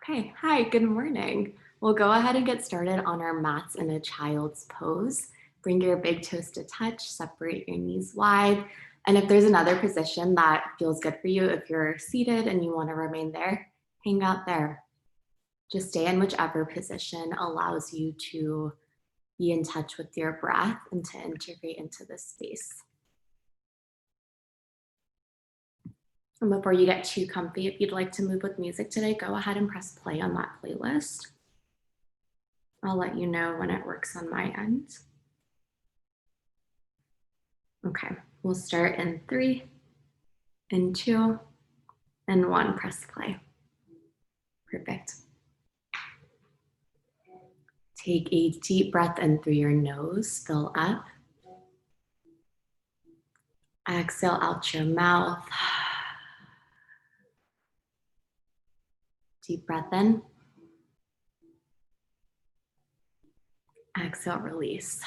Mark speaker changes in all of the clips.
Speaker 1: Okay, hi, good morning. We'll go ahead and get started on our mats in a child's pose. Bring your big toes to touch, separate your knees wide. And if there's another position that feels good for you, if you're seated and you want to remain there, hang out there. Just stay in whichever position allows you to be in touch with your breath and to integrate into this space. And before you get too comfy, if you'd like to move with music today, go ahead and press play on that playlist. I'll let you know when it works on my end. Okay, we'll start in 3, in 2, and 1, press play. Perfect. Take a deep breath in through your nose, fill up. Exhale out your mouth. Deep breath in. Exhale, release.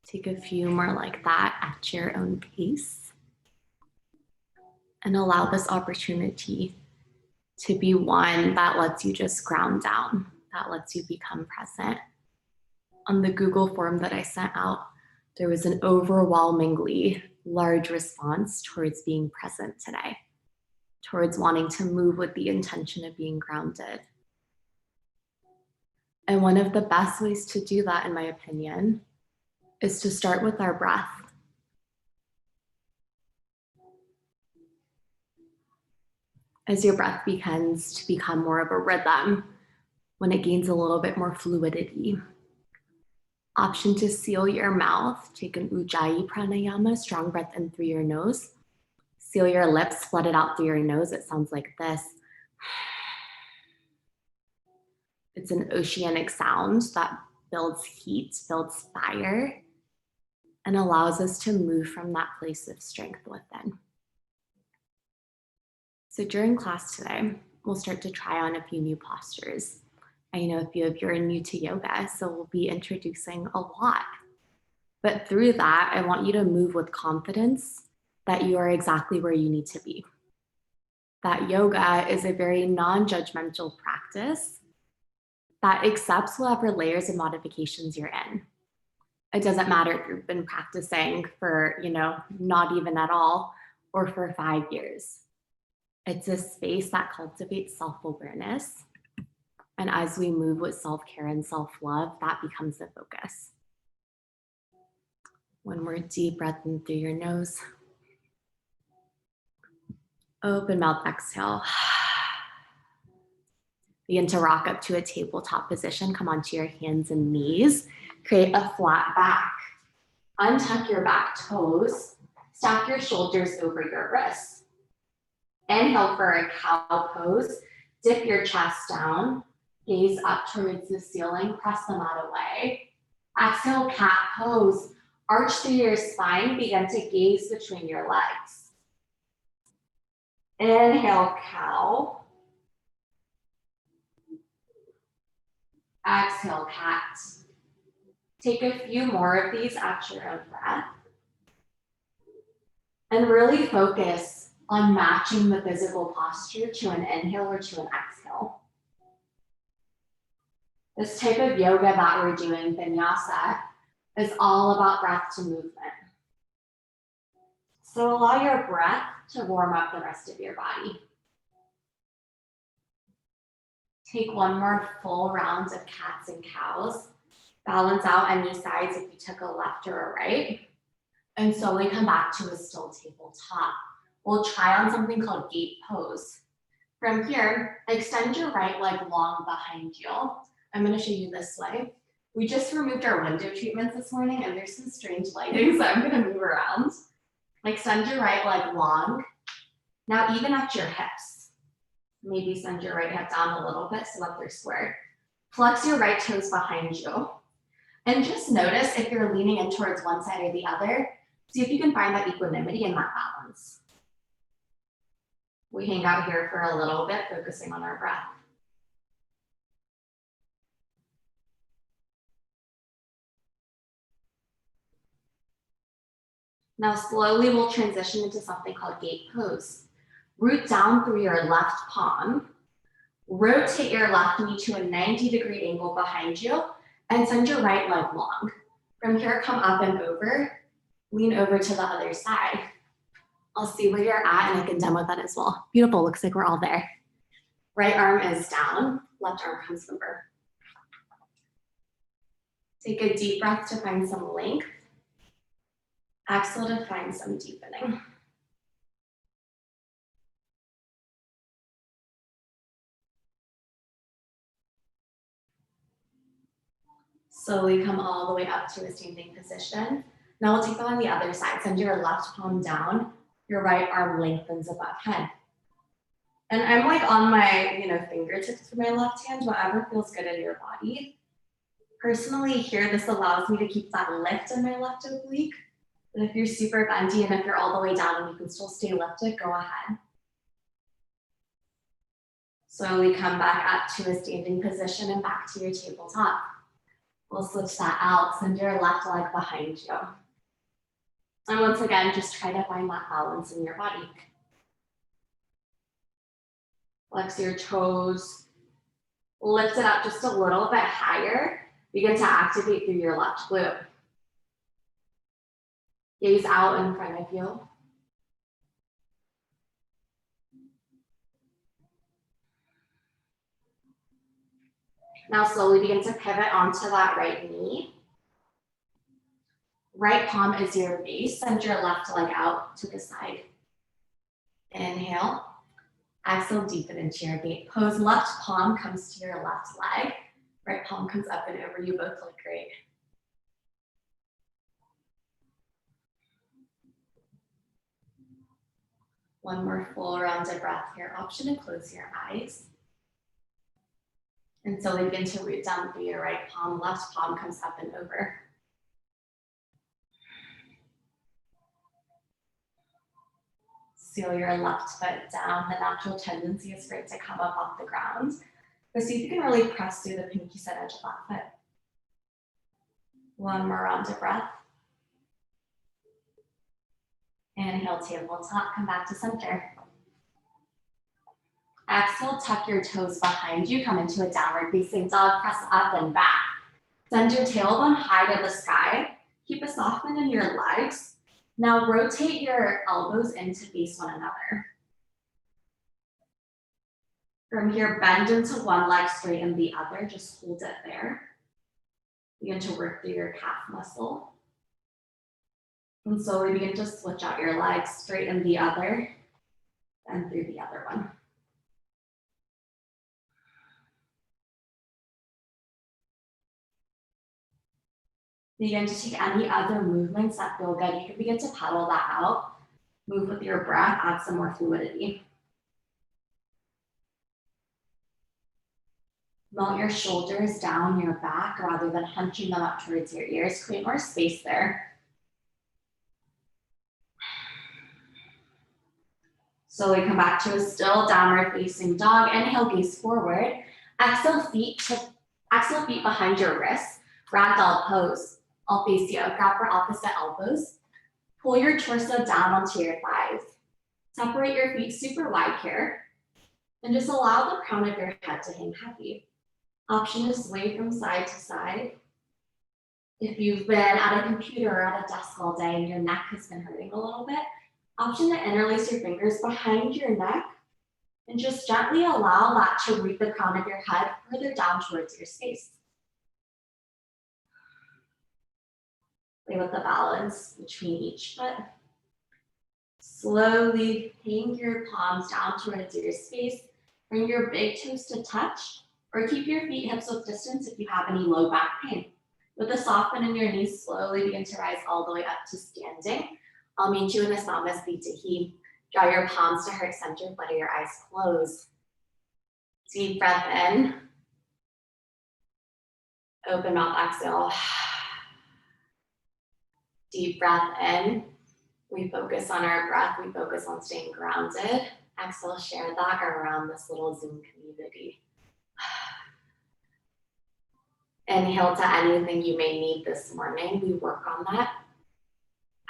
Speaker 1: Take a few more like that at your own pace. And allow this opportunity to be one that lets you just ground down, that lets you become present. On the Google form that I sent out, there was an overwhelmingly large response towards being present today, towards wanting to move with the intention of being grounded. And one of the best ways to do that, in my opinion, is to start with our breath. As your breath begins to become more of a rhythm, when it gains a little bit more fluidity. Option to seal your mouth, take an Ujjayi pranayama, strong breath in through your nose. Seal your lips, let it out through your nose. It sounds like this. It's an oceanic sound that builds heat, builds fire, and allows us to move from that place of strength within. So during class today, we'll start to try on a few new postures. I know a few of you are new to yoga, so we'll be introducing a lot. But through that, I want you to move with confidence that you are exactly where you need to be. That yoga is a very non-judgmental practice that accepts whatever layers and modifications you're in. It doesn't matter if you've been practicing for, not even at all, or for 5 years. It's a space that cultivates self-awareness. And as we move with self-care and self-love, that becomes the focus. One more deep breath in through your nose. Open mouth, exhale. Begin to rock up to a tabletop position. Come onto your hands and knees. Create a flat back. Untuck your back toes. Stack your shoulders over your wrists. Inhale for a cow pose. Dip your chest down. Gaze up towards the ceiling. Press the mat away. Exhale, cat pose. Arch through your spine. Begin to gaze between your legs. Inhale, cow. Exhale, cat. Take a few more of these at your own breath. And really focus on matching the physical posture to an inhale or to an exhale. This type of yoga that we're doing, vinyasa, is all about breath to movement. So allow your breath to warm up the rest of your body. Take one more full round of cats and cows. Balance out any sides if you took a left or a right. And slowly come back to a still tabletop. We'll try on something called gate pose. From here, extend your right leg long behind you. I'm going to show you this way. We just removed our window treatments this morning and there's some strange lighting, so I'm going to move around. Extend your right leg long. Now even at your hips. Maybe send your right hip down a little bit so that they're square. Flex your right toes behind you. And just notice if you're leaning in towards one side or the other. See if you can find that equanimity and that balance. We hang out here for a little bit, focusing on our breath. Now slowly we'll transition into something called gate pose. Root down through your left palm. Rotate your left knee to a 90-degree angle behind you and send your right leg long. From here, come up and over. Lean over to the other side. I'll see where you're at and I can demo that as well. Beautiful, looks like we're all there. Right arm is down, left arm comes over. Take a deep breath to find some length. Exhale to find some deepening. Slowly come all the way up to a standing position. Now we'll take that on the other side. Send your left palm down, your right arm lengthens above head. And I'm like on my fingertips for my left hand, whatever feels good in your body. Personally here, this allows me to keep that lift in my left oblique. But if you're super bendy and if you're all the way down and you can still stay lifted, go ahead. Slowly come back up to a standing position and back to your tabletop. We'll switch that out, send your left leg behind you. And once again, just try to find that balance in your body. Flex your toes, lift it up just a little bit higher. Begin to activate through your left glute. Gaze out in front of you. Now slowly begin to pivot onto that right knee. Right palm is your base. Send your left leg out to the side. Inhale. Exhale, deepen into your gate pose. Left palm comes to your left leg. Right palm comes up and over. You both look great. One more full rounded breath here. Option to close your eyes. And slowly begin to root down through your right palm. Left palm comes up and over. Seal your left foot down. The natural tendency is for it to come up off the ground. But see if you can really press through the pinky side edge of that foot. One more round of breath. Inhale, tabletop, come back to center. Exhale, tuck your toes behind you, come into a downward facing dog, press up and back. Send your tailbone high to the sky. Keep a soft bend in your legs. Now rotate your elbows in to face one another. From here, bend into one leg, straighten the other, just hold it there. Begin to work through your calf muscle. And slowly begin to switch out your legs, straighten the other, and through the other one. Begin to take any other movements that feel good. You can begin to pedal that out. Move with your breath, add some more fluidity. Melt your shoulders down your back rather than hunching them up towards your ears. Create more space there. Slowly come back to a still downward facing dog. Inhale, gaze forward. Exhale, feet behind your wrists. Ragdoll pose. I'll face you. Grab for opposite elbows. Pull your torso down onto your thighs. Separate your feet super wide here. And just allow the crown of your head to hang heavy. Option to sway from side to side. If you've been at a computer or at a desk all day and your neck has been hurting a little bit, option to interlace your fingers behind your neck and just gently allow that to root the crown of your head further down towards your space. Play with the balance between each foot. Slowly hang your palms down towards your space. Bring your big toes to touch, or keep your feet hips width distance if you have any low back pain. With a soft bend in your knees, slowly begin to rise all the way up to standing. I'll meet you in Namaste. Draw your palms to heart center, flutter your eyes closed. Deep breath in. Open mouth, exhale. Deep breath in. We focus on our breath. We focus on staying grounded. Exhale, share that around this little Zoom community. Inhale to anything you may need this morning. We work on that.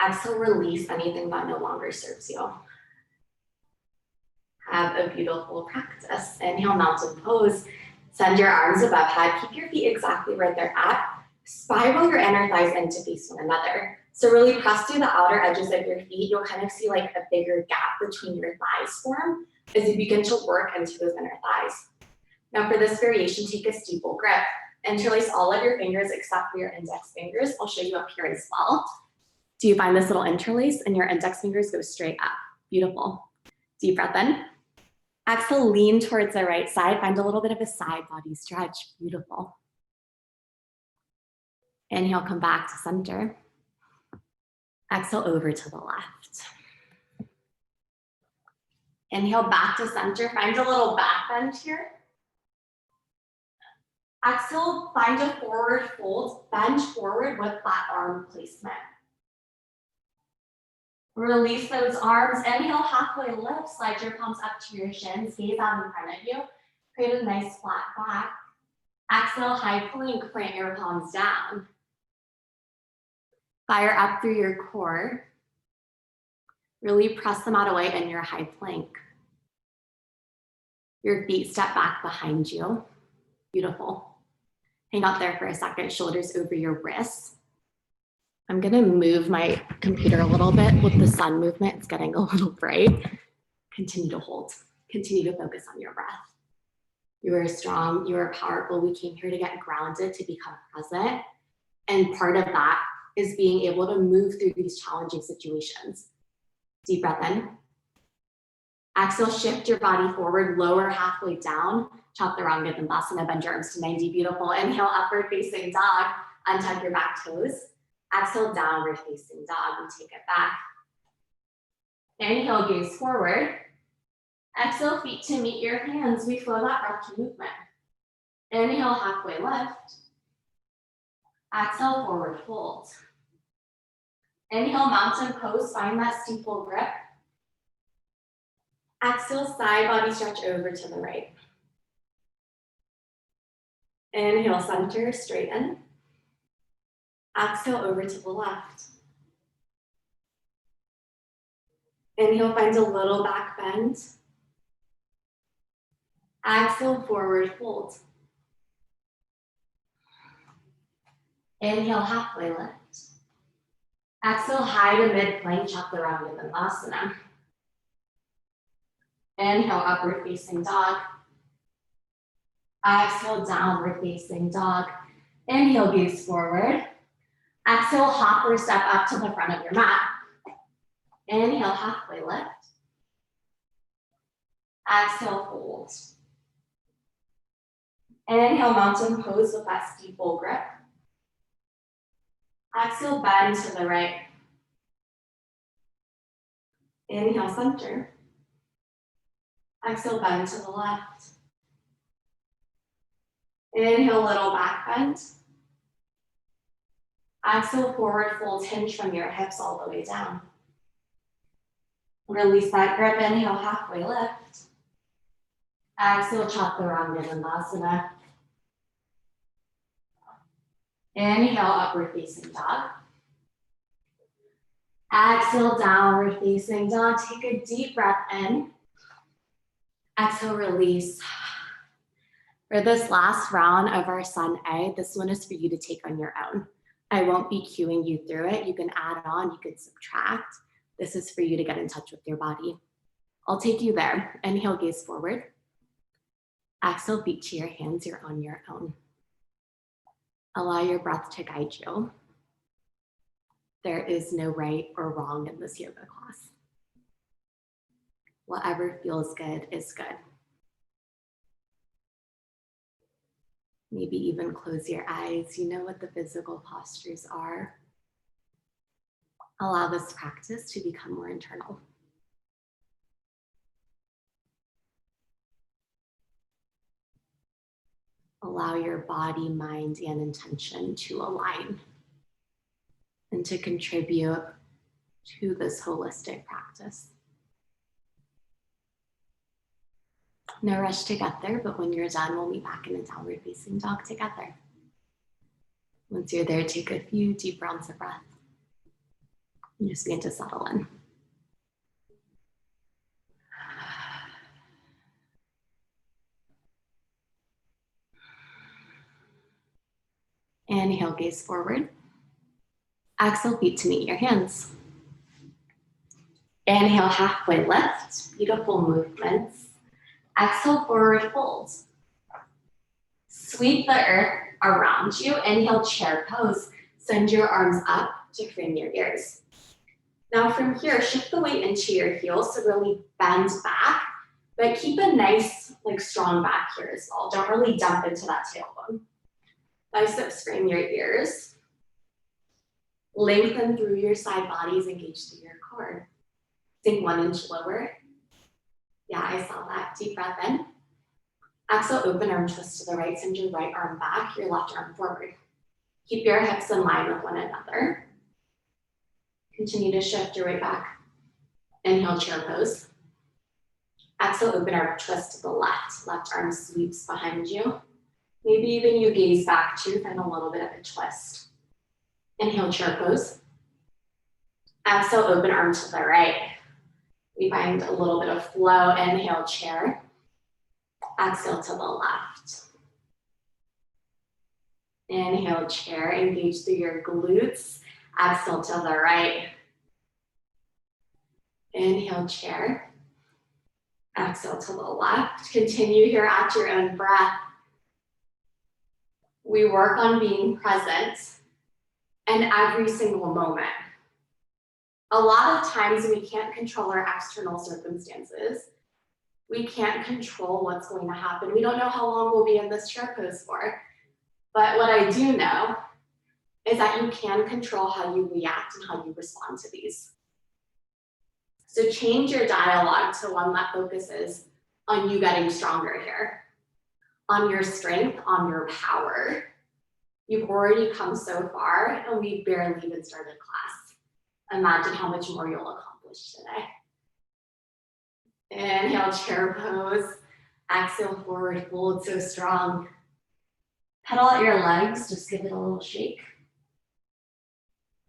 Speaker 1: Exhale, release anything that no longer serves you. Have a beautiful practice. Inhale, mountain pose. Send your arms above head. Keep your feet exactly where they're at. Spiral your inner thighs in to face one another. So really press through the outer edges of your feet. You'll kind of see like a bigger gap between your thighs form as you begin to work into those inner thighs. Now for this variation, take a steeple grip. Interlace all of your fingers except for your index fingers. I'll show you up here as well. Do you find this little interlace and your index fingers go straight up? Beautiful. Deep breath in. Exhale, lean towards the right side. Find a little bit of a side body stretch. Beautiful. Inhale, come back to center. Exhale over to the left. Inhale, back to center. Find a little back bend here. Exhale, find a forward fold. Bend forward with flat arm placement. Release those arms. Inhale, halfway lift. Slide your palms up to your shins. Gaze out in front of you. Create a nice flat back. Exhale, high plank. Plant your palms down. Fire up through your core. Really press them out away in your high plank. Your feet step back behind you. Beautiful. Hang out there for a second, shoulders over your wrists. I'm gonna move my computer a little bit with the sun movement. It's getting a little bright. Continue to hold. Continue to focus on your breath. You are strong, you are powerful. We came here to get grounded, to become present. And part of that is being able to move through these challenging situations. Deep breath in. Exhale, shift your body forward, lower halfway down. Chaturanga Dandasana, bend your arms to 90, beautiful. Inhale, upward facing dog. Untuck your back toes. Exhale, downward facing dog, and take it back. Inhale, gaze forward. Exhale, feet to meet your hands. We flow that breath to movement. Inhale, halfway lift. Exhale, forward fold. Inhale, mountain pose, find that steeple grip. Exhale, side body stretch over to the right. Inhale, center, straighten. Exhale, over to the left. Inhale, find a little back bend. Exhale, forward fold. Inhale, halfway lift. Exhale, high to mid plank, Chaturanga Dandasana. Inhale, upward facing dog. Exhale, downward facing dog. Inhale, gaze forward. Exhale, hop or step up to the front of your mat. Inhale, halfway lift. Exhale, fold. Inhale, mountain pose with that steeple grip. Exhale, bend to the right. Inhale, center. Exhale, bend to the left. Inhale, little back bend. Exhale, forward fold, hinge from your hips all the way down. Release that grip, inhale, halfway lift. Exhale, Chaturanga Dandasana. Inhale, upward facing dog. Exhale, downward facing dog. Take a deep breath in. Exhale, release. For this last round of our Sun A, this one is for you to take on your own. I won't be cueing you through it. You can add on, you can subtract. This is for you to get in touch with your body. I'll take you there. Inhale, gaze forward. Exhale, feet to your hands, you're on your own. Allow your breath to guide you. There is no right or wrong in this yoga class. Whatever feels good is good. Maybe even close your eyes. You know what the physical postures are. Allow this practice to become more internal. Allow your body, mind, and intention to align and to contribute to this holistic practice. No rush to get there, but when you're done, we'll meet back in a downward facing dog together. Once you're there, take a few deep rounds of breath and just begin to settle in. Inhale, gaze forward. Exhale, feet to meet your hands. Inhale, halfway lift. Beautiful movements. Exhale, forward fold. Sweep the earth around you. Inhale, chair pose. Send your arms up to frame your ears. Now from here, shift the weight into your heels to really bend back, but keep a nice, strong back here as well. Don't really dump into that tailbone. Biceps frame your ears. Lengthen through your side bodies, engage through your core. Sink 1 inch lower. Yeah, I saw that. Deep breath in. Exhale, open arm twist to the right. Send your right arm back, your left arm forward. Keep your hips in line with one another. Continue to shift your weight back. Inhale, chair pose. Exhale, open arm twist to the left. Left arm sweeps behind you. Maybe even you gaze back too, find a little bit of a twist. Inhale, chair pose. Exhale, open arm to the right. We find a little bit of flow. Inhale, chair. Exhale to the left. Inhale, chair. Engage through your glutes. Exhale to the right. Inhale, chair. Exhale to the left. Continue here at your own breath. We work on being present in every single moment. A lot of times we can't control our external circumstances. We can't control what's going to happen. We don't know how long we'll be in this chair pose for. But what I do know is that you can control how you react and how you respond to these. So change your dialogue to one that focuses on you getting stronger here, on your strength, on your power. You've already come so far and we barely even started class. Imagine how much more you'll accomplish today. Inhale, chair pose. Exhale, forward fold, so strong. Pedal out your legs, just give it a little shake.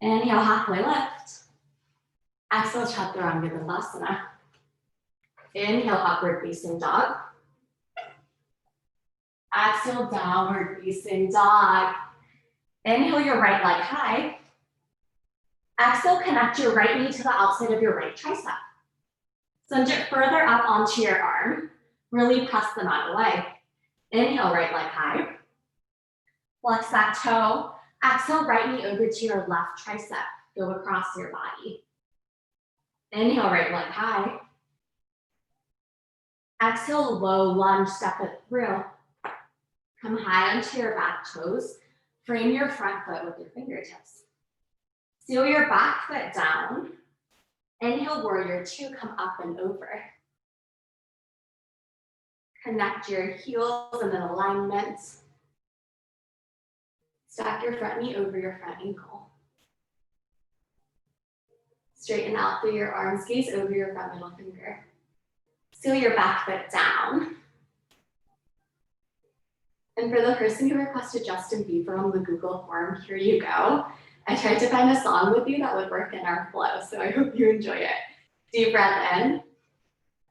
Speaker 1: Inhale, halfway lift. Exhale, chaturanga dandasana. Inhale, upward facing dog. Exhale, downward facing dog. Inhale, your right leg high. Exhale, connect your right knee to the outside of your right tricep. Send it further up onto your arm. Really press them out of the leg. Inhale, right leg high. Flex that toe. Exhale, right knee over to your left tricep. Go across your body. Inhale, right leg high. Exhale, low lunge, step it through. Come high onto your back toes. Frame your front foot with your fingertips. Seal your back foot down. Inhale, warrior two, come up and over. Connect your heels and then alignment. Stack your front knee over your front ankle. Straighten out through your arms, gaze over your front middle finger. Seal your back foot down. And for the person who requested Justin Bieber on the Google form, here you go. I tried to find a song with you that would work in our flow, so I hope you enjoy it. Deep breath in.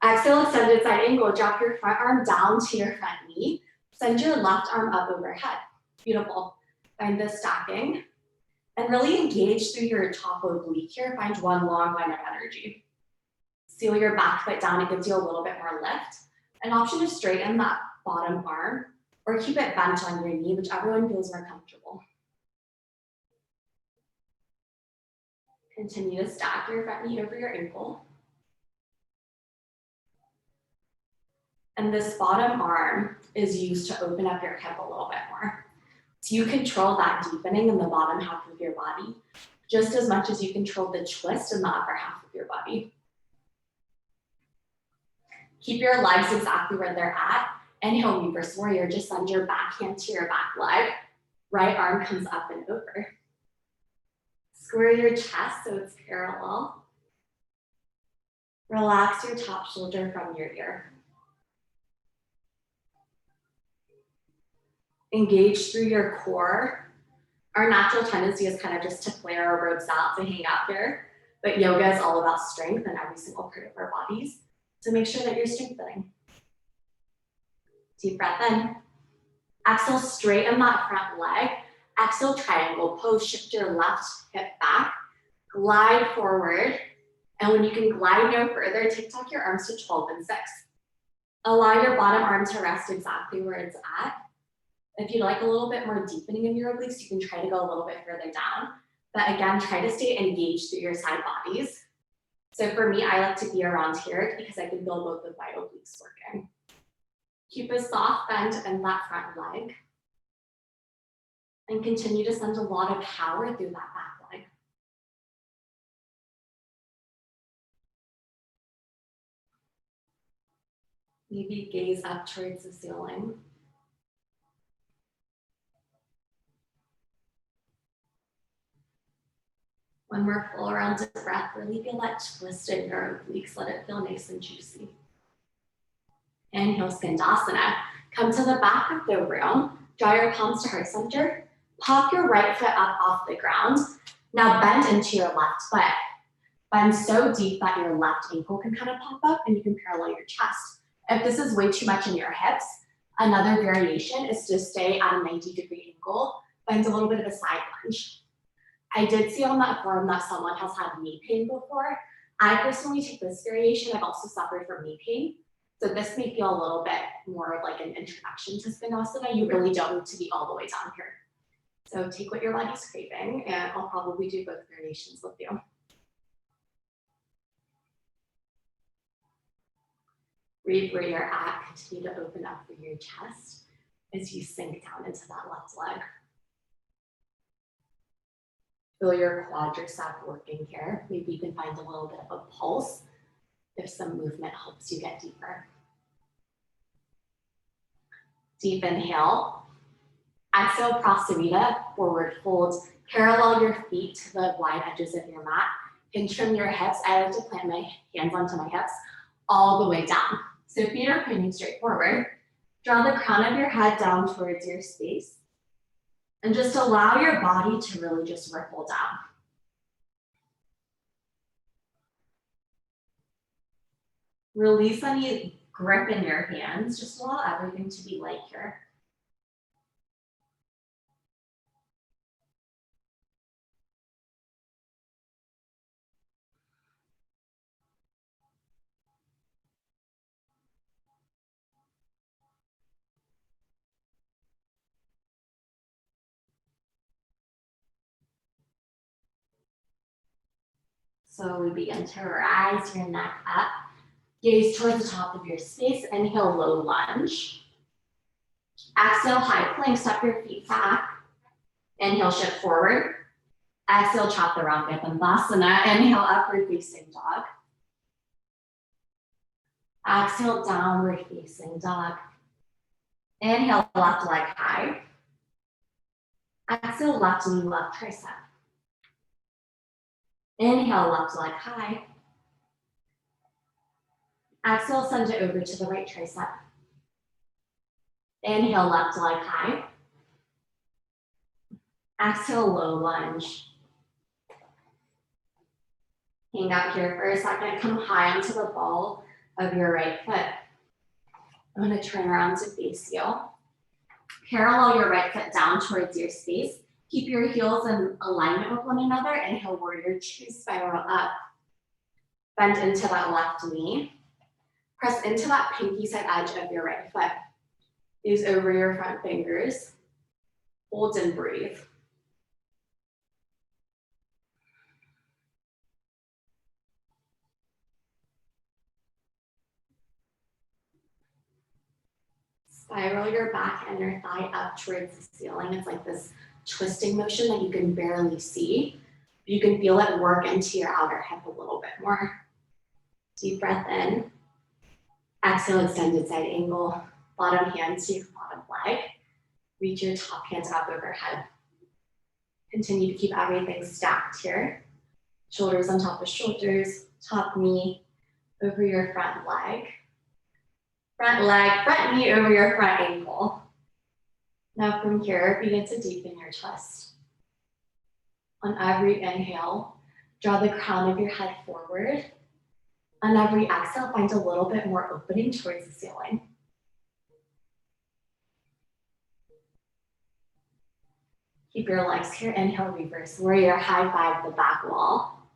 Speaker 1: Exhale, extended side angle. Drop your front arm down to your front knee. Send your left arm up overhead. Beautiful. Find the stacking. And really engage through your top oblique here. Find one long line of energy. Seal your back foot down. It gives you a little bit more lift. An option is straighten that bottom arm or keep it bent on your knee, whichever one feels more comfortable. Continue to stack your front knee over your ankle. And this bottom arm is used to open up your hip a little bit more. So you control that deepening in the bottom half of your body, just as much as you control the twist in the upper half of your body. Keep your legs exactly where they're at. Inhale, reverse warrior. Just send your back hand to your back leg. Right arm comes up and over. Square your chest so it's parallel. Relax your top shoulder from your ear. Engage through your core. Our natural tendency is kind of just to flare our ribs out, to hang out here. But yoga is all about strength in every single part of our bodies. So make sure that you're strengthening. Deep breath in. Exhale, straighten that front leg. Exhale, triangle pose, shift your left hip back, glide forward. And when you can glide no further, TikTok your arms to 12 and 6. Allow your bottom arm to rest exactly where it's at. If you'd like a little bit more deepening in your obliques, you can try to go a little bit further down. But again, try to stay engaged through your side bodies. So for me, I like to be around here because I can feel both of my obliques working. Keep a soft bend in that front leg. And continue to send a lot of power through that back leg. Maybe gaze up towards the ceiling. One more full round of breath, really feel that twist in your obliques, let it feel nice and juicy. Inhale, Skandasana. Come to the back of the room, draw your palms to heart center, pop your right foot up off the ground. Now bend into your left foot. Bend so deep that your left ankle can kind of pop up and you can parallel your chest. If this is way too much in your hips, another variation is to stay at a 90-degree angle, bend a little bit of a side lunge. I did see on that forum that someone has had knee pain before. I personally take this variation. I've also suffered from knee pain. So this may feel a little bit more like an introduction to Skandasana. You really don't need to be all the way down here. So take what your body's craving, and I'll probably do both variations with you. Breathe where you're at. Continue to open up through your chest as you sink down into that left leg. Feel your quadricep working here. Maybe you can find a little bit of a pulse if some movement helps you get deeper. Deep inhale. Exhale, Prasarita, forward fold. Parallel your feet to the wide edges of your mat. And trim your hips. I like to plant my hands onto my hips all the way down. So feet are pointing straight forward. Draw the crown of your head down towards your space. And just allow your body to really just ripple down. Release any grip in your hands. Just allow everything to be light here. So we begin to rise your neck up. Gaze towards the top of your space. Inhale, low lunge. Exhale, high plank. Step your feet back. Inhale, shift forward. Exhale, Chaturanga Dandasana. Inhale, upward facing dog. Exhale, downward facing dog. Inhale, left leg high. Exhale, left knee, left tricep. Inhale, left leg high. Exhale, send it over to the right tricep. Inhale, left leg high. Exhale, low lunge. Hang out here for a second. Come high onto the ball of your right foot. I'm going to turn around to face you. Parallel your right foot down towards your space. Keep your heels in alignment with one another. Inhale, warrior two, spiral up. Bend into that left knee. Press into that pinky side edge of your right foot. Use over your front fingers. Hold and breathe. Spiral your back and your thigh up towards the ceiling. It's like this twisting motion that you can barely see. You can feel it work into your outer hip a little bit more. Deep breath in. Exhale, extended side angle. Bottom hand to your bottom leg. Reach your top hands up overhead. Continue to keep everything stacked here. Shoulders on top of shoulders, top knee over your front leg. Front leg, front knee over your front ankle. Now from here, begin to deepen your chest. On every inhale, draw the crown of your head forward. On every exhale, find a little bit more opening towards the ceiling. Keep your legs here. Inhale, reverse warrior, high five the back wall.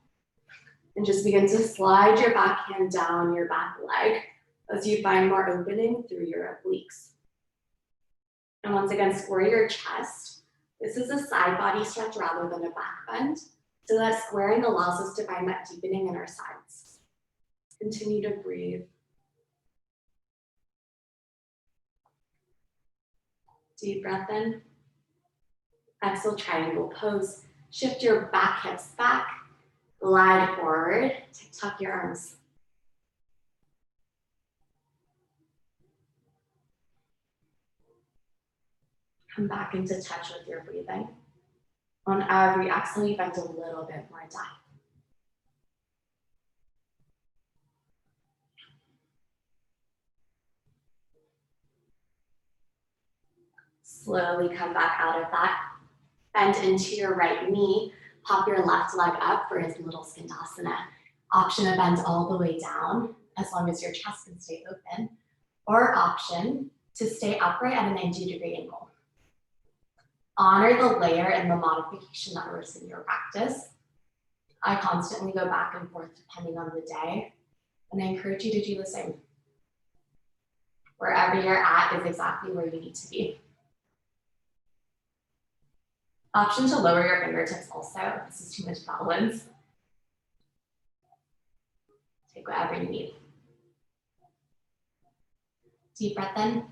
Speaker 1: And just begin to slide your back hand down your back leg as you find more opening through your obliques. And once again, square your chest. This is a side body stretch rather than a back bend. So that squaring allows us to find that deepening in our sides. Continue to breathe. Deep breath in. Exhale, triangle pose. Shift your back hips back. Glide forward. Tuck your arms. Come back into touch with your breathing. On every exhale, you find a little bit more depth. Slowly come back out of that. Bend into your right knee. Pop your left leg up for his little skandasana. Option to bend all the way down, as long as your chest can stay open. Or option to stay upright at a 90-degree angle. Honor the layer and the modification that works in your practice. I constantly go back and forth depending on the day, and I encourage you to do the same. Wherever you're at is exactly where you need to be. Option to lower your fingertips also, if this is too much balance. Take whatever you need. Deep breath in.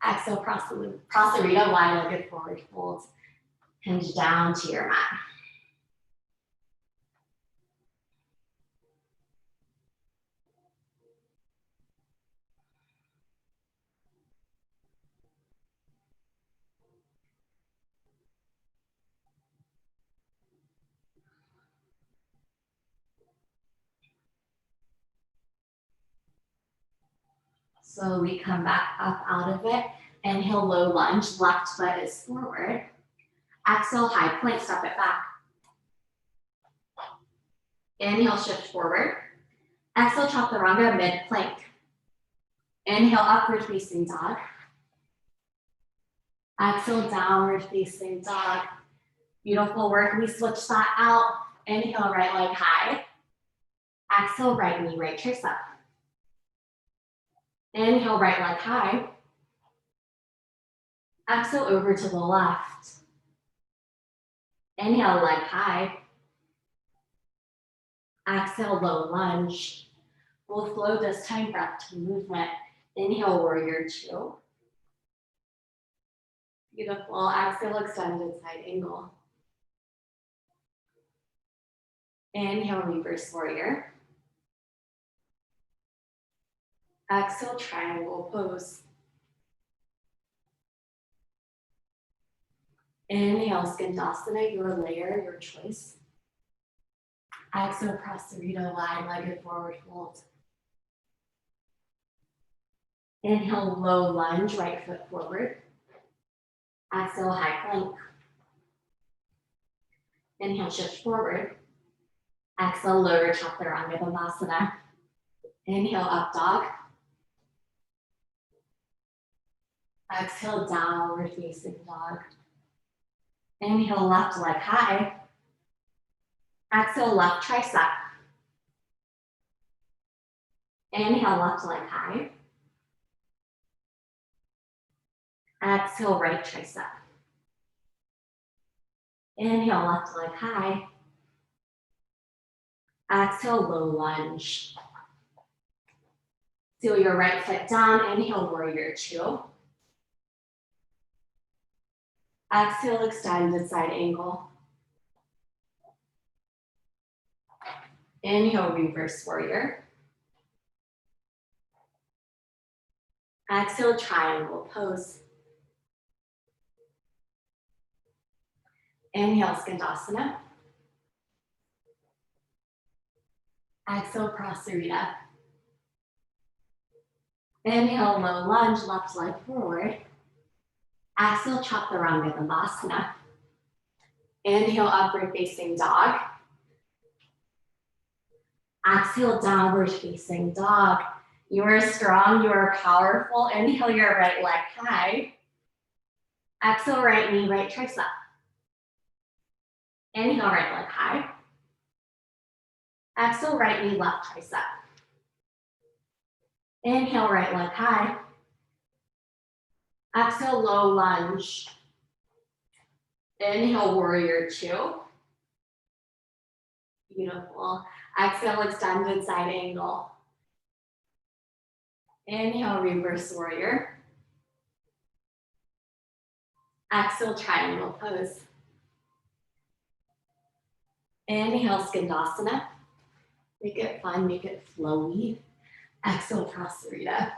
Speaker 1: Exhale, Prasarita, wide-legged forward fold. Hinge down to your mat. Slowly come back up out of it. Inhale, low lunge, left foot is forward. Exhale, high plank, step it back. Inhale, shift forward. Exhale, chaturanga, mid plank. Inhale, upward facing dog. Exhale, downward facing dog. Beautiful work. We switch that out. Inhale, right leg high. Exhale, right knee, right tricep. Inhale, right leg high. Exhale, over to the left. Inhale, leg high. Exhale, low lunge. We'll flow this time breath to movement. Inhale, warrior two. Beautiful. Exhale, extended side angle. Inhale, reverse warrior. Exhale, triangle pose. Inhale, skandasana, your layer, your choice. Exhale, Prasarita, wide-legged forward fold. Inhale, low lunge, right foot forward. Exhale, high plank. Inhale, shift forward. Exhale, lower chaturanga dandasana. Inhale, up dog. Exhale, downward facing dog. Inhale, left leg high. Exhale, left tricep. Inhale, left leg high. Exhale, right tricep. Inhale, left leg high. Exhale, low lunge. Seal your right foot down. Inhale, warrior two. Exhale, extended side angle. Inhale, reverse warrior. Exhale, triangle pose. Inhale, skandasana. Exhale, Prasarita. Inhale, low lunge, left leg forward. Exhale, chaturanga dandasana. Inhale, upward facing dog. Exhale, downward facing dog. You are strong, you are powerful. Inhale, your right leg high. Exhale, right knee, right tricep. Inhale, right leg high. Exhale, right knee, left tricep. Inhale, right leg high. Exhale, low lunge. Inhale, warrior two. Beautiful. Exhale, extended side angle. Inhale, reverse warrior. Exhale, triangle pose. Inhale, skandasana. Make it fun, make it flowy. Exhale, prasarita.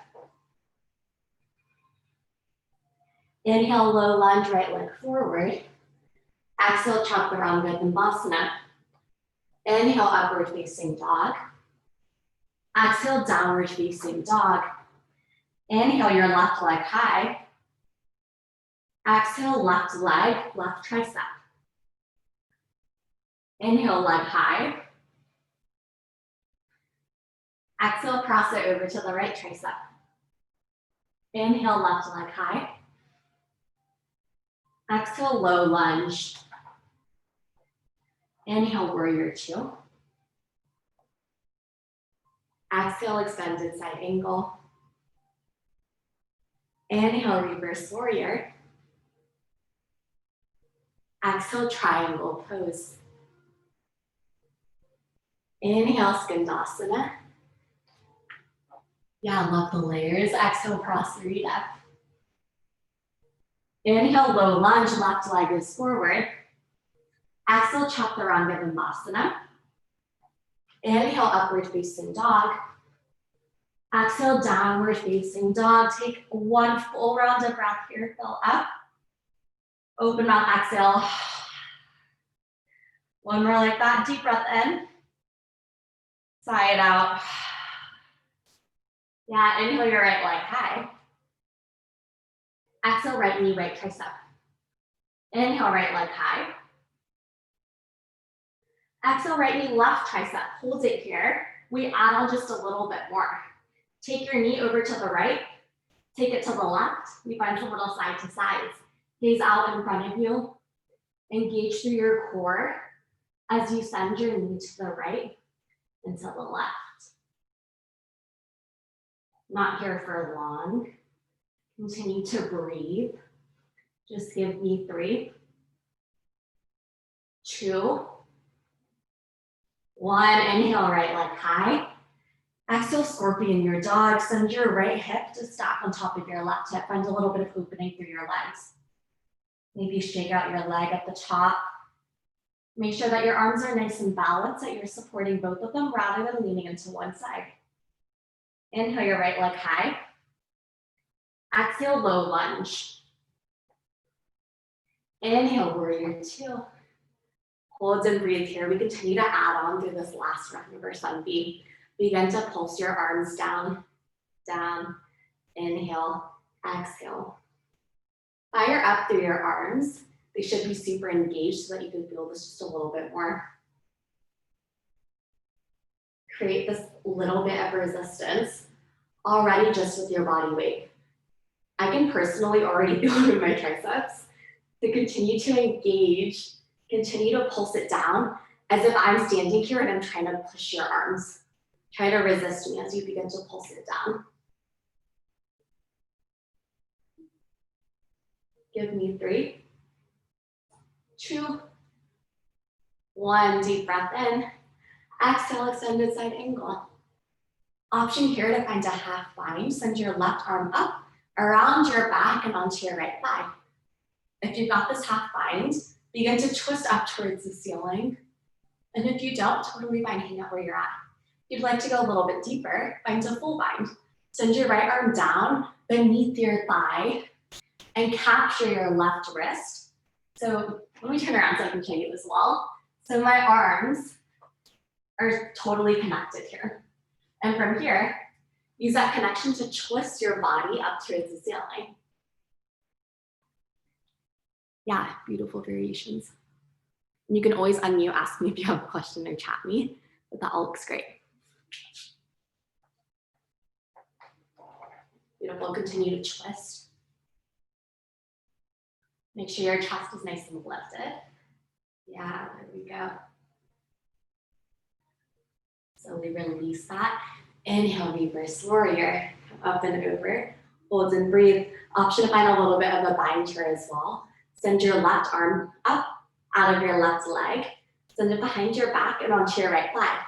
Speaker 1: Inhale, low lunge, right leg forward. Exhale, chaturanga dandasana. Inhale, upward facing dog. Exhale, downward facing dog. Inhale, your left leg high. Exhale, left leg, left tricep. Inhale, leg high. Exhale, cross it over to the right tricep. Inhale, left leg high. Exhale, low lunge. Inhale, warrior two. Exhale, extended side angle. Inhale, reverse warrior. Exhale, triangle pose. Inhale, skandasana. Yeah, love the layers. Exhale, prasarita. Inhale, low lunge, left leg is forward. Exhale, chaturanga dandasana. Inhale, upward facing dog. Exhale, downward facing dog. Take one full round of breath here, fill up. Open mouth, exhale. One more like that, deep breath in. Sigh it out. Yeah, inhale your right leg high. Exhale, right knee, right tricep. Inhale, right leg high. Exhale, right knee, left tricep. Hold it here. We add on just a little bit more. Take your knee over to the right. Take it to the left. We find a little side to sides. Gaze out in front of you. Engage through your core as you send your knee to the right and to the left. Not here for long. Continue to breathe. Just give me 3, 2, 1. Inhale, right leg high. Exhale, scorpion your dog. Send your right hip to stack on top of your left hip. Find a little bit of opening through your legs. Maybe shake out your leg at the top. Make sure that your arms are nice and balanced, that you're supporting both of them rather than leaning into one side. Inhale your right leg high. Exhale, low lunge. Inhale, warrior two. Hold and breathe here. We continue to add on through this last round of our sunbeam. Begin to pulse your arms down, down. Inhale, exhale. Fire up through your arms. They should be super engaged so that you can feel this just a little bit more. Create this little bit of resistance already just with your body weight. I can personally already feel it in my triceps. To continue to engage, continue to pulse it down as if I'm standing here and I'm trying to push your arms. Try to resist me as you begin to pulse it down. Give me 3, 2, 1. Deep breath in. Exhale, extended side angle. Option here to find a half bind. Send your left arm up, around your back and onto your right thigh. If you've got this half bind, begin to twist up towards the ceiling. And if you don't, totally fine, hang out where you're at. If you'd like to go a little bit deeper, find a full bind. Send your right arm down beneath your thigh and capture your left wrist. So let me turn around so I can show you as well. So my arms are totally connected here. And from here, use that connection to twist your body up towards the ceiling. Yeah, beautiful variations. And you can always unmute, ask me if you have a question or chat me, but that all looks great. Beautiful, continue to twist. Make sure your chest is nice and lifted. Yeah, there we go. Slowly release that. Inhale, reverse warrior. Come up and over. Hold and breathe. Option to find a little bit of a bind here as well. Send your left arm up out of your left leg. Send it behind your back and onto your right thigh.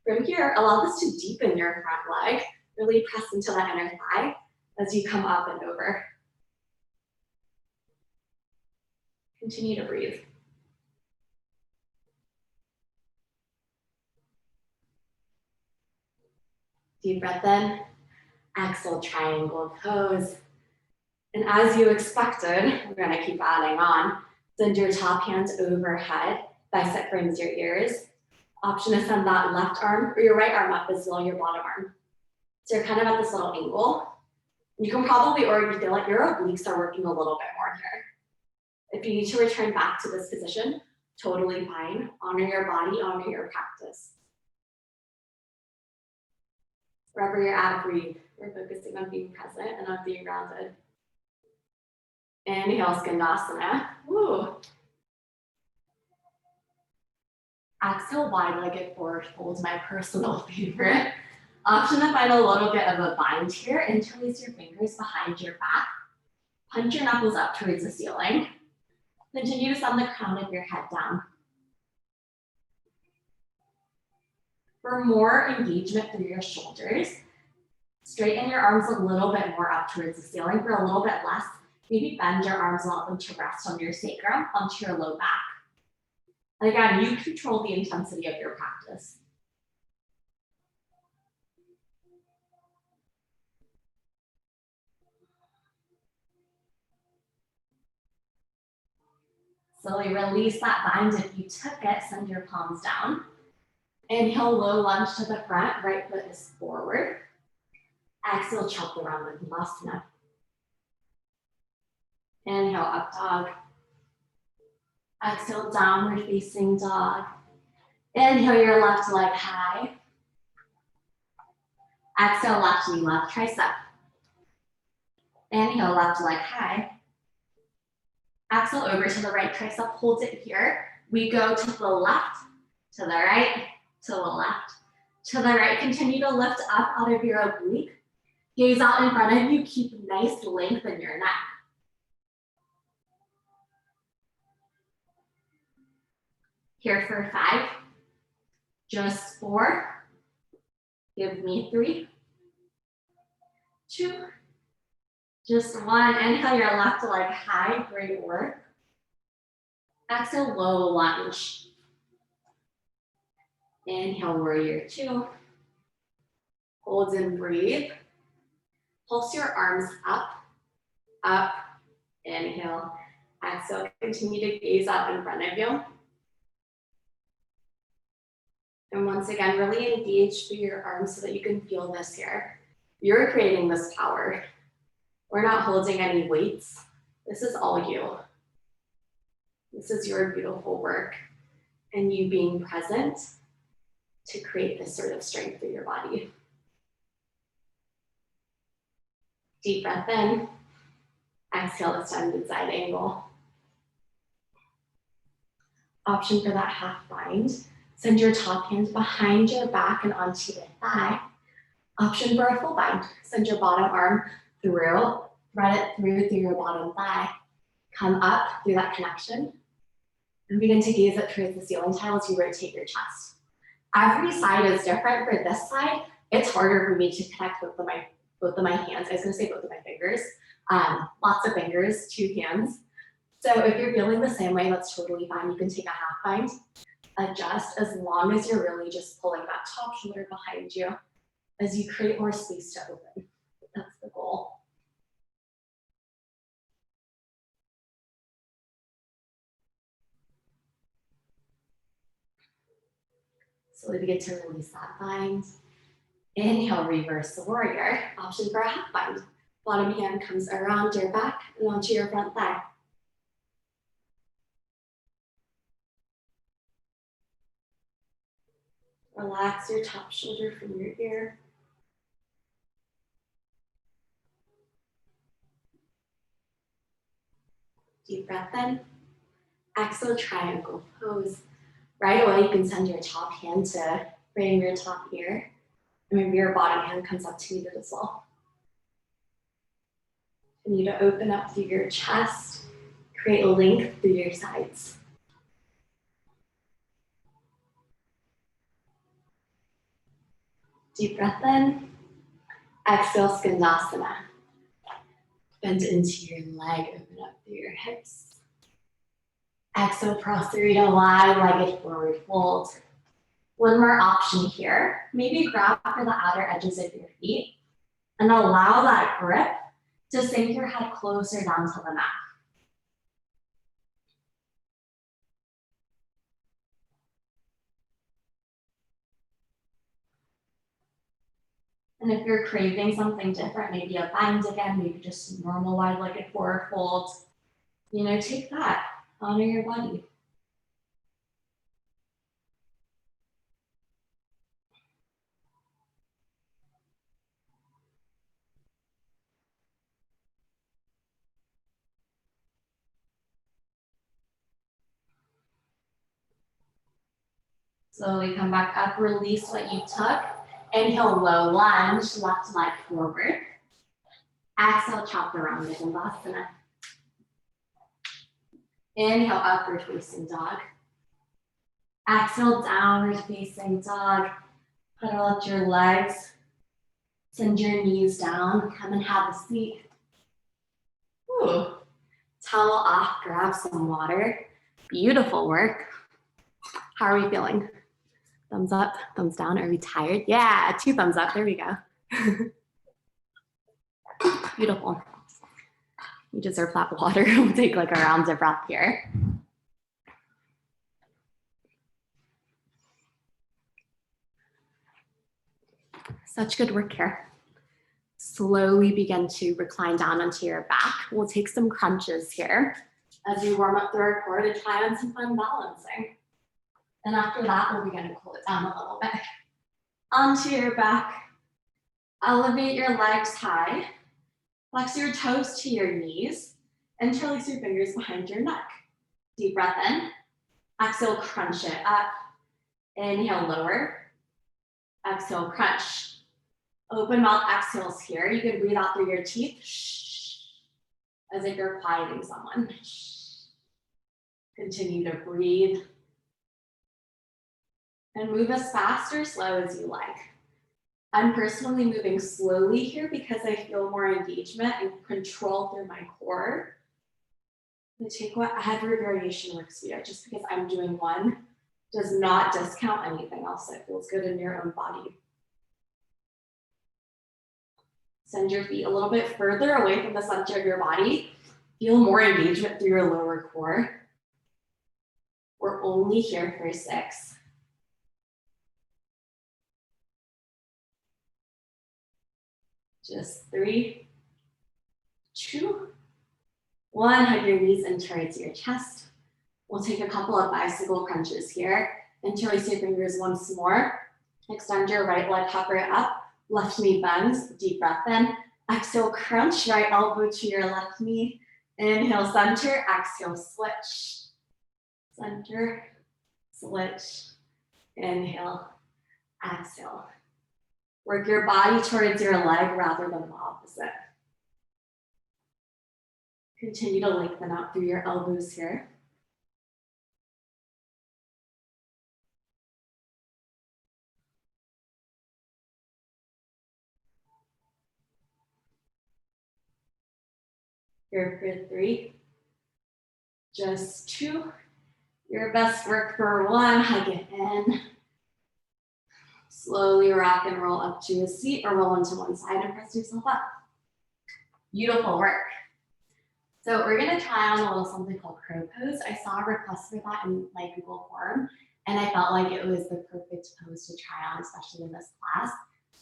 Speaker 1: From here, allow this to deepen your front leg. Really press into that inner thigh as you come up and over. Continue to breathe. Deep breath in. Exhale, triangle pose. And as you expected, we're gonna keep adding on. Send your top hands overhead, bicep frames your ears. Option to send that left arm or your right arm up as well, your bottom arm. So you're kind of at this little angle. You can probably already feel like your obliques are working a little bit more here. If you need to return back to this position, totally fine. Honor your body, honor your practice. Wherever you're at, breathe. We're focusing on being present and on being grounded. Inhale, Skandasana. Woo. Exhale, wide-legged forward fold, my personal favorite. Option to find a little bit of a bind here. Interlace your fingers behind your back. Punch your knuckles up towards the ceiling. Continue to send the crown of your head down. For more engagement through your shoulders, straighten your arms a little bit more up towards the ceiling. For a little bit less, maybe bend your arms and allow them to rest on your sacrum, onto your low back. And again, you control the intensity of your practice. Slowly release that bind. If you took it, send your palms down. Inhale, low lunge to the front, right foot is forward. Exhale, chaturanga Uttanasana. Inhale, up dog. Exhale, downward facing dog. Inhale, your left leg high. Exhale, left knee, left tricep. Inhale, left leg high. Exhale, over to the right tricep, hold it here. We go to the left, to the right, to the left, to the right. Continue to lift up out of your oblique. Gaze out in front of you, keep nice length in your neck. Here for 5, just 4, give me 3, 2, just 1. Inhale your left leg high, great work. Exhale, low lunge. Inhale, warrior 2. Hold and breathe. Pulse your arms up, up. Inhale, exhale. Continue to gaze up in front of you. And once again, really engage through your arms so that you can feel this here. You're creating this power. We're not holding any weights. This is all you. This is your beautiful work and you being present to create this sort of strength through your body. Deep breath in. Exhale, extended side angle. Option for that half bind. Send your top hand behind your back and onto your thigh. Option for a full bind. Send your bottom arm through, thread it through your bottom thigh. Come up through that connection and begin to gaze up towards the ceiling tile as you rotate your chest. Every side is different. For this side, it's harder for me to connect both of my hands. I was gonna say both of my fingers. Lots of fingers, 2 hands. So if you're feeling the same way, that's totally fine. You can take a half bind. Adjust as long as you're really just pulling that top shoulder behind you as you create more space to open. That's the goal. So we begin to release that bind. Inhale, reverse warrior. Option for a half bind. Bottom hand comes around your back and onto your front thigh. Relax your top shoulder from your ear. Deep breath in. Exhale, triangle pose. Right away, you can send your top hand to frame your top ear. And maybe your bottom hand comes up to meet it as well. Continue to open up through your chest, create length through your sides. Deep breath in. Exhale, Skandasana. Bend into your leg, open up through your hips. Exhale, Prasarita, wide-legged forward fold. One more option here. Maybe grab for the outer edges of your feet and allow that grip to sink your head closer down to the mat. And if you're craving something different, maybe a bind again, maybe just normal wide-legged forward fold, take that, honor your body. Slowly come back up, release what you took. Inhale, low lunge, left leg forward. Exhale, chaturanga dandasana. Inhale, upward facing dog. Exhale, downward facing dog. Pedal out your legs. Send your knees down, come and have a seat. Ooh. Towel off, grab some water. Beautiful work. How are we feeling? Thumbs up, thumbs down. Are we tired? Yeah, 2 thumbs up. There we go. Beautiful. You deserve that water. We'll take like a round of breath here. Such good work here. Slowly begin to recline down onto your back. We'll take some crunches here as we warm up through our core to try on some fun balancing. And after that, we'll begin to cool it down a little bit. Onto your back. Elevate your legs high. Flex your toes to your knees. Interlace your fingers behind your neck. Deep breath in. Exhale, crunch it up. Inhale, lower. Exhale, crunch. Open mouth exhales here. You can breathe out through your teeth. As if you're quieting someone. Continue to breathe. And move as fast or slow as you like. I'm personally moving slowly here because I feel more engagement and control through my core. And take whatever variation works for you. Just because I'm doing one does not discount anything else that feels good in your own body. Send your feet a little bit further away from the center of your body. Feel more engagement through your lower core. We're only here for 6. Just 3, 2, 1. Hug your knees in towards your chest. We'll take a couple of bicycle crunches here. Interlace your fingers once more. Extend your right leg, hover it up. Left knee bends. Deep breath in. Exhale, crunch. Right elbow to your left knee. Inhale, center. Exhale, switch. Center, switch. Inhale, exhale. Work your body towards your leg rather than the opposite. Continue to lengthen out through your elbows here. Here for 3, just 2. Your best work for 1, hug it in. Slowly rock and roll up to a seat or roll onto one side and press yourself up. Beautiful work. So we're gonna try on a little something called crow pose. I saw a request for that in my Google form, and I felt like it was the perfect pose to try on, especially in this class.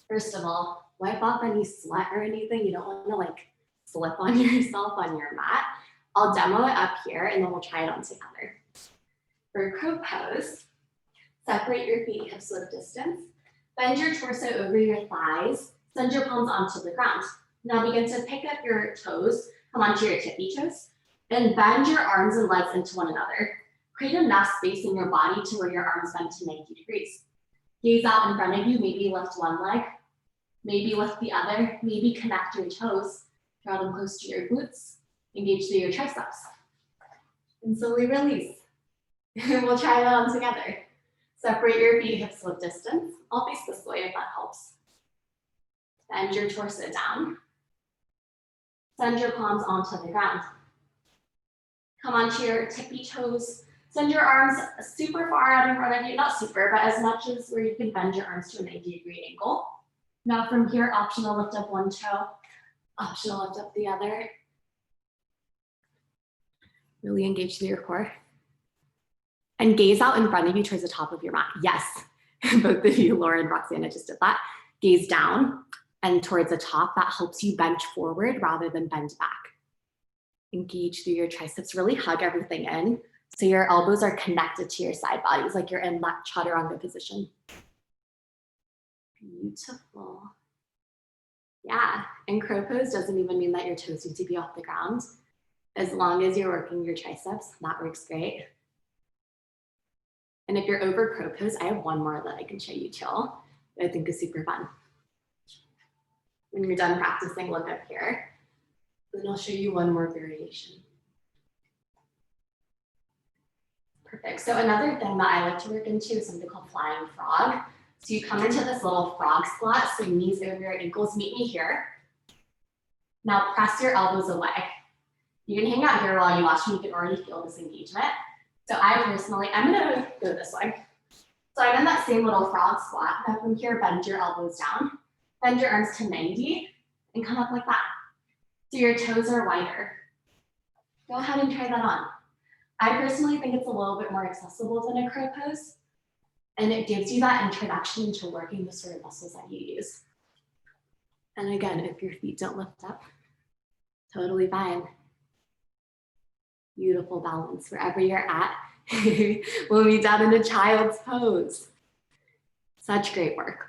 Speaker 1: First of all, wipe off any sweat or anything. You don't wanna like slip on yourself on your mat. I'll demo it up here and then we'll try it on together. For crow pose, separate your feet hips width distance. Bend your torso over your thighs. Send your palms onto the ground. Now begin to pick up your toes. Come onto your tippy toes. And bend your arms and legs into one another. Create enough space in your body to where your arms bend to 90 degrees. Gaze out in front of you, maybe lift one leg, maybe lift the other, maybe connect your toes, draw them close to your glutes, engage through your triceps. And slowly release. We'll try that on together. Separate your feet hips width distance. I'll face this way if that helps. Bend your torso down. Send your palms onto the ground. Come onto your tippy toes. Send your arms super far out in front of you, not super, but as much as where you can bend your arms to a 90-degree angle. Now from here, optional lift up one toe, optional lift up the other. Really engage through your core. And gaze out in front of you towards the top of your mat. Yes, both of you, Laura and Roxana, just did that. Gaze down and towards the top. That helps you bench forward rather than bend back. Engage through your triceps, really hug everything in. So your elbows are connected to your side bodies, like you're in that chaturanga position. Beautiful. Yeah, and crow pose doesn't even mean that your toes need to be off the ground. As long as you're working your triceps, that works great. And if you're over crow pose, I have one more that I can show you too, that I think is super fun. When you're done practicing, look up here. Then I'll show you one more variation. Perfect. So another thing that I like to work into is something called flying frog. So you come into this little frog squat, so knees over your ankles, meet me here. Now press your elbows away. You can hang out here while you watch me, you can already feel this engagement. So I personally, I'm gonna go this way. So I'm in that same little frog squat. Now from here, bend your elbows down, bend your arms to 90, and come up like that. So your toes are wider. Go ahead and try that on. I personally think it's a little bit more accessible than a crow pose, and it gives you that introduction into working the sort of muscles that you use. And again, if your feet don't lift up, totally fine. Beautiful balance wherever you're at. We'll be down in a child's pose. Such great work.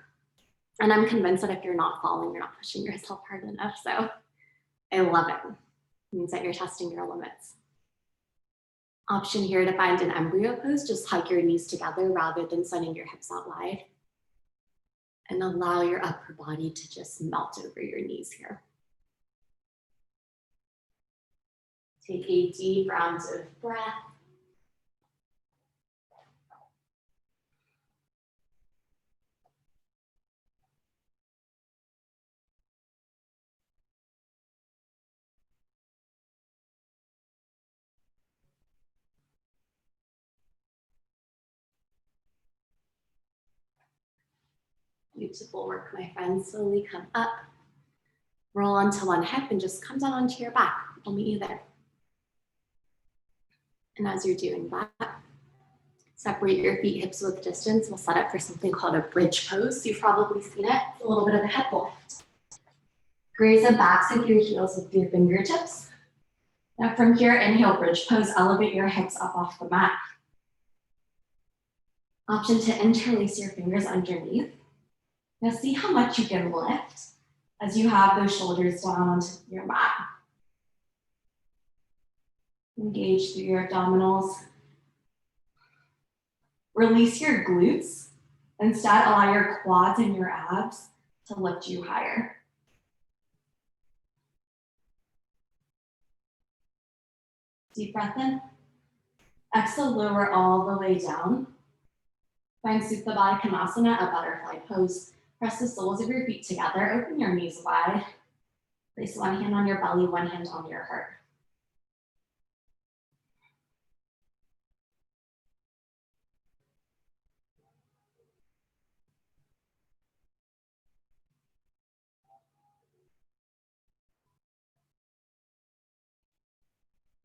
Speaker 1: And I'm convinced that if you're not falling, you're not pushing yourself hard enough. So I love it. It means that you're testing your limits. Option here to find an embryo pose, just hug your knees together rather than sending your hips out wide. And allow your upper body to just melt over your knees here. Take a deep round of breath. Beautiful work, my friends. Slowly come up, roll onto one hip and just come down onto your back. I'll meet you there. And as you're doing that, separate your feet hips width distance. We'll set up for something called a bridge pose. You've probably seen it. It's a little bit of a hip lift. Graze the backs of your heels with your fingertips. Now from here, inhale, bridge pose. Elevate your hips up off the mat. Option to interlace your fingers underneath. Now see how much you can lift as you have those shoulders down onto your mat. Engage through your abdominals. Release your glutes. Instead, allow your quads and your abs to lift you higher. Deep breath in. Exhale, lower all the way down. Find Supta Baddha Konasana, a butterfly pose. Press the soles of your feet together. Open your knees wide. Place one hand on your belly, one hand on your heart.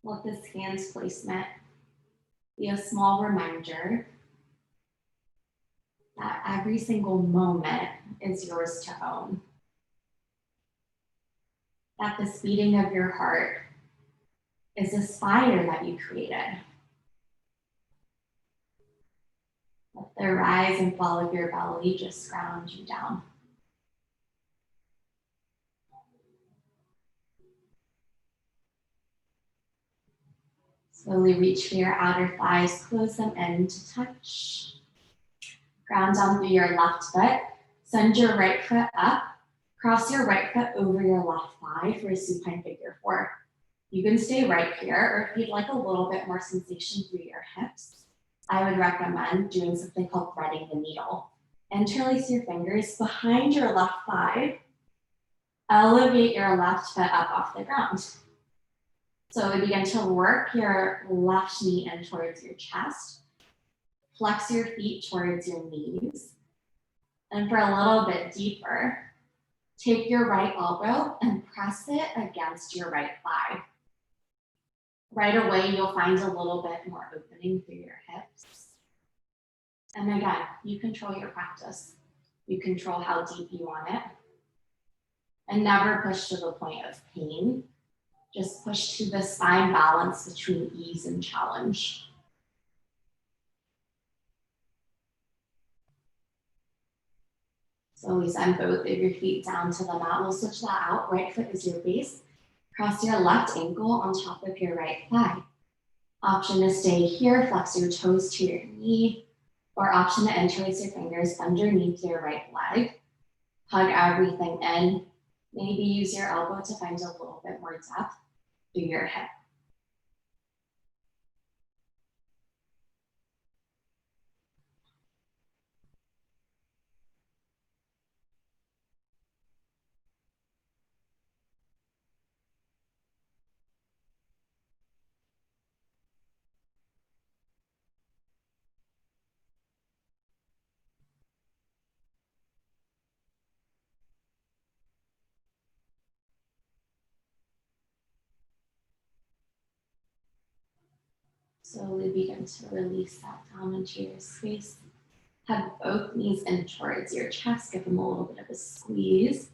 Speaker 1: Let this hand placement be a small reminder that every single moment is yours to own. That this beating of your heart is a spire that you created. Let the rise and fall of your belly just ground you down. Slowly reach for your outer thighs, close them in to touch. Ground down through your left foot. Send your right foot up. Cross your right foot over your left thigh for a supine figure four. You can stay right here, or if you'd like a little bit more sensation through your hips, I would recommend doing something called threading the needle. Interlace your fingers behind your left thigh. Elevate your left foot up off the ground. So we begin to work your left knee in towards your chest. Flex your feet towards your knees. And for a little bit deeper, take your right elbow and press it against your right thigh. Right away, you'll find a little bit more opening through your hips. And again, you control your practice. You control how deep you want it. And never push to the point of pain. Just push to the spine balance between ease and challenge. So we send both of your feet down to the mat. We'll switch that out. Right foot is your base. Cross your left ankle on top of your right thigh. Option to stay here, flex your toes to your knee, or option to interlace your fingers underneath your right leg. Hug everything in. Maybe use your elbow to find a little bit more depth through your hip. Slowly begin to release that down into your space. Hug both knees in towards your chest. Give them a little bit of a squeeze.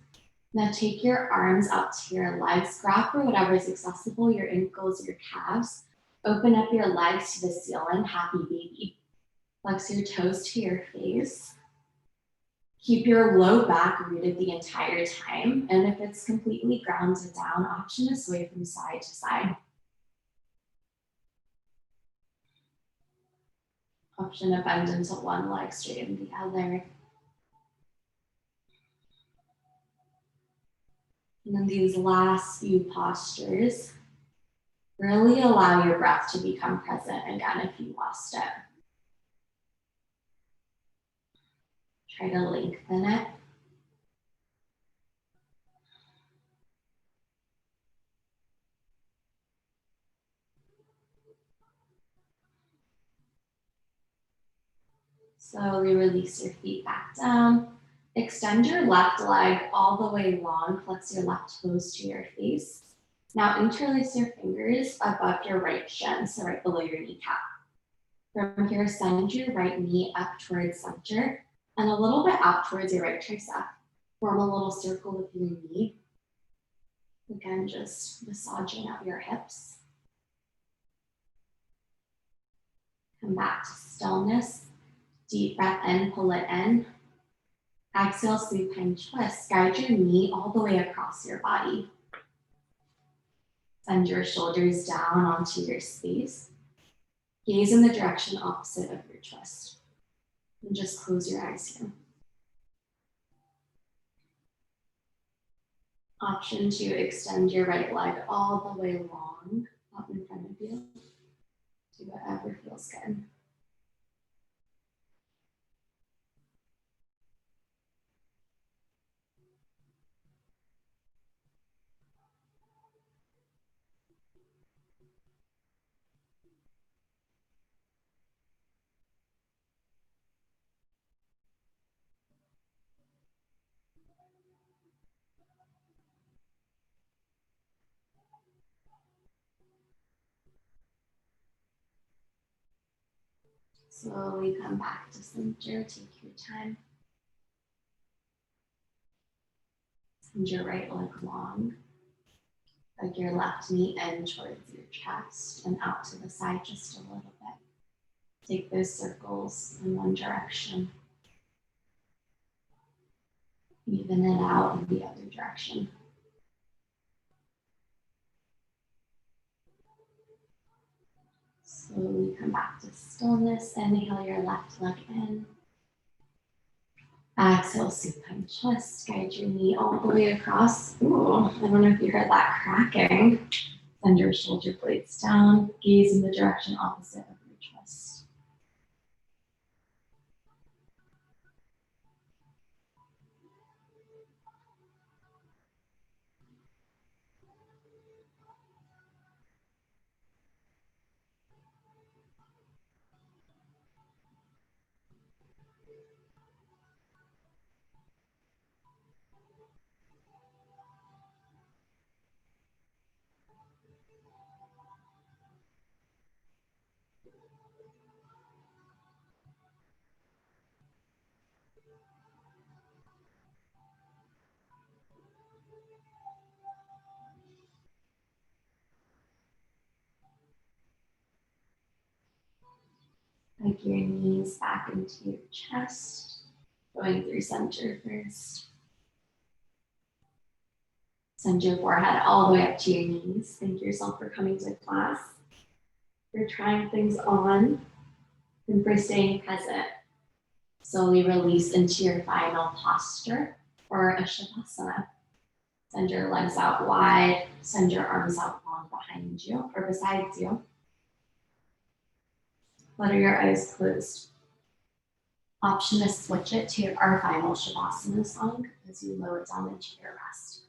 Speaker 1: Now take your arms out to your legs. Grab for whatever is accessible, your ankles, your calves. Open up your legs to the ceiling, happy baby. Flex your toes to your face. Keep your low back rooted the entire time. And if it's completely grounded down, option to sway from side to side. Option to bend into one leg, straighten the other. And then these last few postures, really allow your breath to become present again if you lost it. Try to lengthen it. Slowly release your feet back down. Extend your left leg all the way long. Flex your left toes to your face. Now interlace your fingers above your right shin, so right below your kneecap. From here, send your right knee up towards center and a little bit out towards your right tricep. Form a little circle with your knee. Again, just massaging out your hips. Come back to stillness. Deep breath in, pull it in. Exhale, supine twist. Guide your knee all the way across your body. Send your shoulders down onto your space. Gaze in the direction opposite of your twist. And just close your eyes here. Option to extend your right leg all the way long up in front of you. Do whatever feels good. Slowly come back to center, take your time. Send your right leg long. Hug your left knee in towards your chest and out to the side just a little bit. Take those circles in one direction. Even it out in the other direction. Slowly come back to stillness. Inhale your left leg in. Exhale, supine chest. Guide your knee all the way across. Ooh, I don't know if you heard that cracking. Send your shoulder blades down. Gaze in the direction opposite of your chest. Hug your knees back into your chest, going through center first. Send your forehead all the way up to your knees. Thank yourself for coming to class, for trying things on, and for staying present. Slowly release into your final posture or a shavasana. Send your legs out wide. Send your arms out long behind you or beside you. Flutter your eyes closed. Option to switch it to our final shavasana song as you lower down into your rest.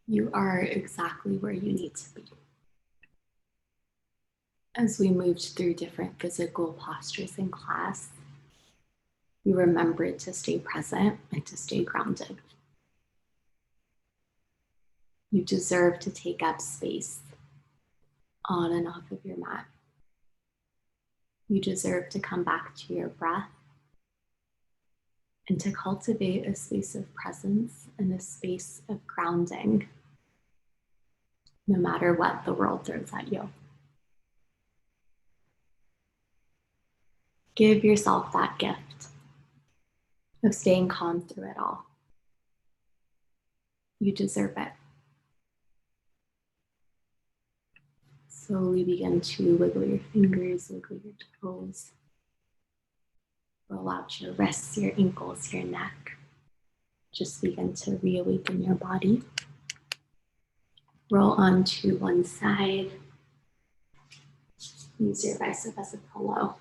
Speaker 1: You are exactly where you need to be. As we moved through different physical postures in class, we remembered to stay present and to stay grounded. You deserve to take up space on and off of your mat. You deserve to come back to your breath and to cultivate a space of presence and a space of grounding, no matter what the world throws at you. Give yourself that gift. of staying calm through it all. You deserve it. Slowly begin to wiggle your fingers, wiggle your toes. Roll out your wrists, your ankles, your neck. Just begin to reawaken your body. Roll onto one side. Use your bicep as a pillow.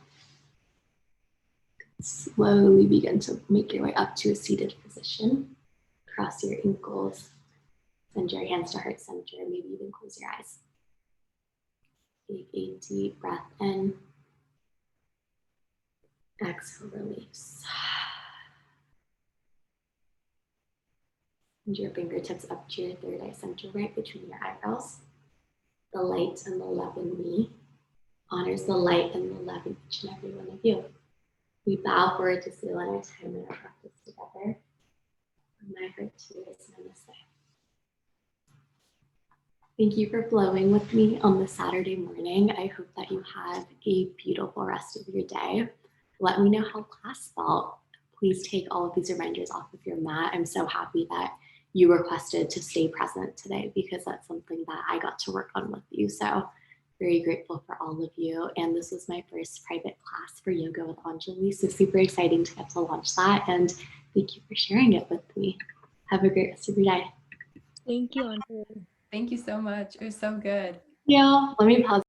Speaker 1: Slowly begin to make your way up to a seated position. Cross your ankles. Send your hands to heart center. Maybe even close your eyes. Take a deep breath in. Exhale, release. Send your fingertips up to your third eye center, right between your eyebrows. The light and the love in me honors the light and the love in each and every one of you. We bow forward to seal in our time and our practice together. From my heart to yours, namaste. Thank you for flowing with me on this Saturday morning. I hope that you have a beautiful rest of your day. Let me know how class felt. Please take all of these reminders off of your mat. I'm so happy that you requested to stay present today because that's something that I got to work on with you. So very grateful for all of you. And this was my first private class for yoga with Anjali. So super exciting to get to launch that. And thank you for sharing it with me. Have a great rest of your day.
Speaker 2: Thank you, Anjali.
Speaker 3: Thank you so much. It was so good.
Speaker 1: Yeah, let me pause.